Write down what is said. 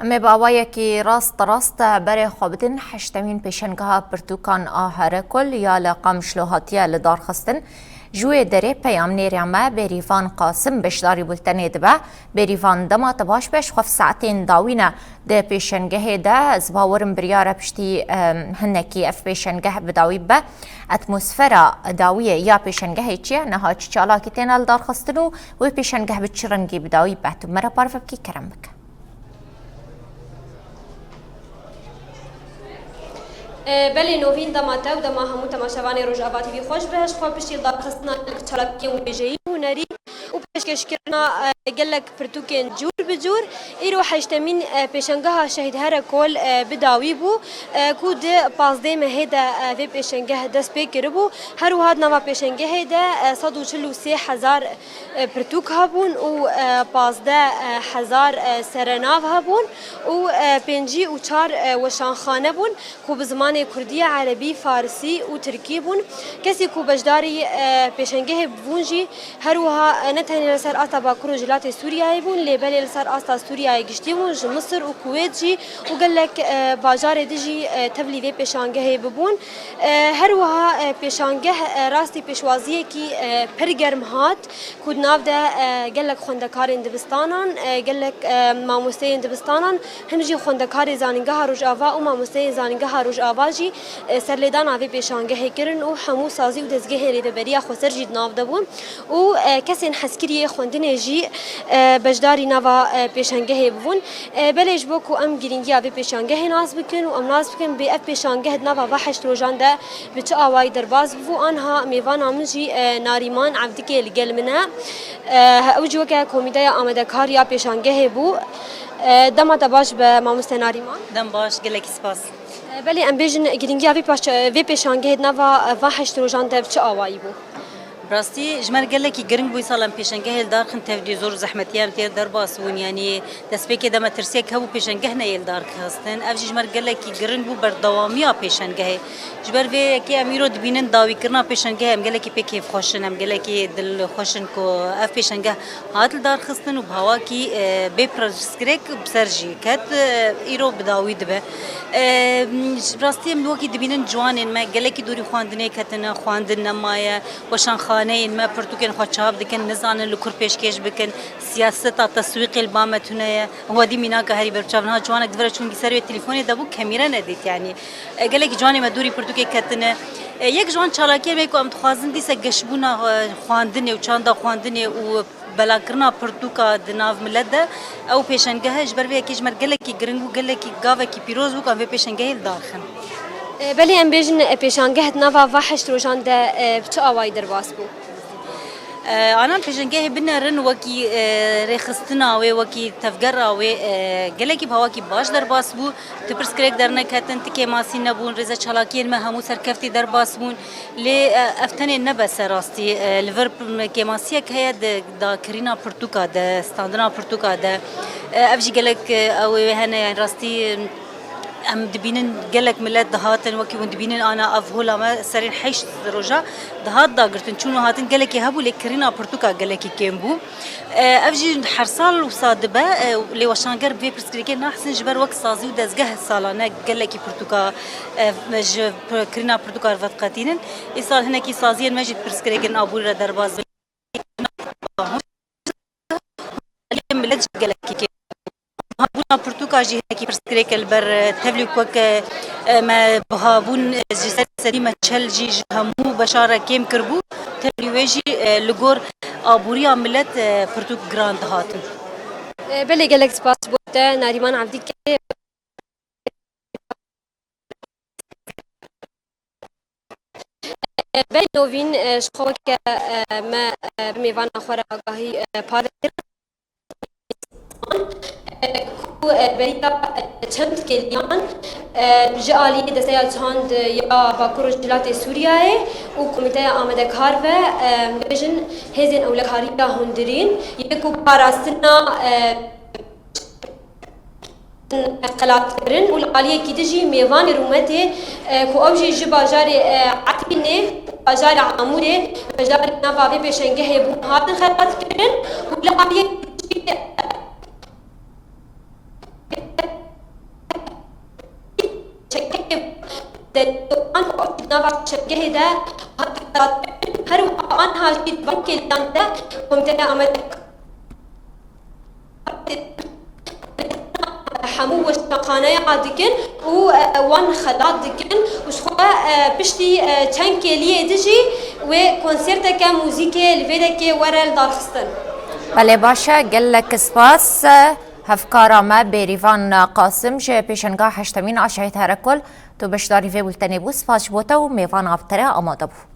اما باوایەکی ڕاستە بەرێ خۆ بدن هەشتەمین پێشەنگەها پرتوکان ئاهەرەکل یا لە قامشلۆهاتیە لە دارخستن جوێ دەرێ پەیامنێریان me bêrîvan Qasim beşdarî bultenê dibe bêrîvan dema te baş beş xwef saetên dawîne di pêşengehê de ez bawerim biryare piştî hinekî ev pêşengeh bi dawî be atmosfera dawiyê ya pêşengehê çi ye niha çi çalakî têne li darxistin û wê pêşengeh bi çi rengî bi dawî be tu me re parve bikî kerem bike. بله نوین دماته و دما همو تماشاوانی روجاواتی بی خوش بهش خواب پشتی دارخستنا چلاکی و بیجایی هنری و پشکش کرنا گلک پرتوکن جور بجور ایرو حشتمین پیشنگاه شهید هر کل بداوی بو کود 15 مهده و پیشنگاه دست بکر بو هر وهاد نوا پیشنگاه ده 143,000 پرتوک هبون و 15,000 سرناو هبون و 54 وشانخانه بون کو بزمان کردی عربی فارسی و ترکی بون کسی کو بجداری پیشنگاه بونجی هر وها نتنی لسر آستا باکر جلات سوریای بون لیبل لسر آستا سوریای گشتی بون مصر و کویت جی و گلک باجار دیجی تبلی و پیشنگاه ببون هر وها پیشنگاه راستی پیشوازی کی پرگرم هات کود ناو ده گلک خوندکار دبستانان گلک ماموسته دبستانان همجی خوندکار زانینگاه روجاوا و ماموسته زانینگاه روجاوا جی سرلیدان آوی پیشنگاه کرن و همو سازی و دزگاه ریبریا خسر جید ناو دبون و کسی حسکری خوندن جی بجداری نوا پیشنگاه بون بلش بو کو ام گرینگی آوی پیشنگاه ناز بکن و ام ناز بکن به اف پیشنگاه نوا وحشت روزان ده بچه آوای درباز بو آنها میوان آمجی ناریمان عبدی لگل منه اوجو که کمیته آمده کار یا پیشنگاه بو دما باش به ماموسته ناریمان دم باش گلک سپاس بله ام بیژن گرینگی آوی پیشنگاه نوا وحشت روزان ده بچه آوایی بو راستی جمر گلکی گرنگ بوی سالم پیشنگه هلدار خن تفدی زور زحمتیام تیر درباس ون یعنی دسپیک دم ترسیک هبو پیشنگه نه هلدار خستن افجی جمر گلکی گرنگ بو بردوامی پیشنگه جبر وی کی امیرو دبینن داوی کرنا پیشنگه ام گلکی پکی خوشن ام گلکی دل خوشن کو اف پیشنگه هات دار خستن و بهوا کی به پروسکریک بسرجی کت ایرو بداوی دبه راستی ام لوکی دبینن جوانن ما گلکی دوری خواندنه کتنه خواندن مایه وشان خانه ما پرتوکن خواچاب دکن نزانن لکور پیشکش بکن سیاست تسویق البامتونه هو دی مینا که هری برچاونها جوانک دور چونگی سر تلفن دبو کامیرا ندید یعنی گلک جوانی ما دوری پرتوک کتنه یک جوان چالاکی میگو ام تخوازن دیسه گشبونا خواندنه و چاندا خواندنه و بلاکرنا پرتوکا دناو ملده او پیشنگه جبر وی کی جمر گلکی گرنگو گلکی گاوه کی پیروز بو که پیشنگه داخن بله ام بیژن پیشنگاه نوا وحشت روزان ده بچه آوای درباس بو أنا بيجنجه بنرن وكي رخصتنا وكي تفجر وجلكي بهواكي باش درباس بو تبرس كريك درنا كاتن تكي ماسين نبون رزا شلاكين ما همو سركفتي درباس بون ل أفتني نبس راستي ليفربول كماسية كهيا دا كرينا برتوكا دا ستاندنا برتوكا دا أفجي جلك أو هنا راستي ام دبینن گلک ملت دهاتن وکی ون دبینن انا افهولا ما سرین حیش روجا دهات داگرتن چونو هاتن گلکی هبو لکرینا پرتوکا گلکی کمبو افجی حرسال وصادبه لوشانگر بي برسكريكي نحسن جبر وقت سازي ودزگه سالانه گلکی پرتوکا مج كرينا پرتوکا فتقاتين اصال هناكي سازي مجد برسكريكي ابول درباز ملت گلکی هابونا برتوكا جي هكي برسكريك البر تبلي كوك ما بهابون جسد سليمة تشل جي همو بشارة كيم كربو تبلي ويجي لغور ابوريا ملت برتوك جراند هاتن بله گلک سپاس بوده ناریمان عبدی که بله نوین شخوک ما میوان آخوار آگاهی پاره کو بریتا چند کلیان جالی دسته چند یا باکر جلات سوریه و کمیته آمده کار و بیشن هزین اولکاری هندرین یکو پاراستنا قلات کرن و عالیه کی تجی میوان رومته کو اوجی جباجار عقینه باجار عموره باجار نوابه بشنگه بو هاتن خلات کرن و عالیه آن نوع شبکه ده هر آن هاشید بانکی لانده ممتنع آمد حمو وشقانه عادكن وان خلات دكن وشخوا بشتي تشانكليه دجي وكونسرتك موزيك لفيدك ورا الدارخستن بله باشه گلک سپاس هفکارا ما بریوان قاسم جه پیشنگاه هشتمین آشایت هرکل تو بشداری و بلتنی بو سپاس بوتا و میوان آفتره آماده بو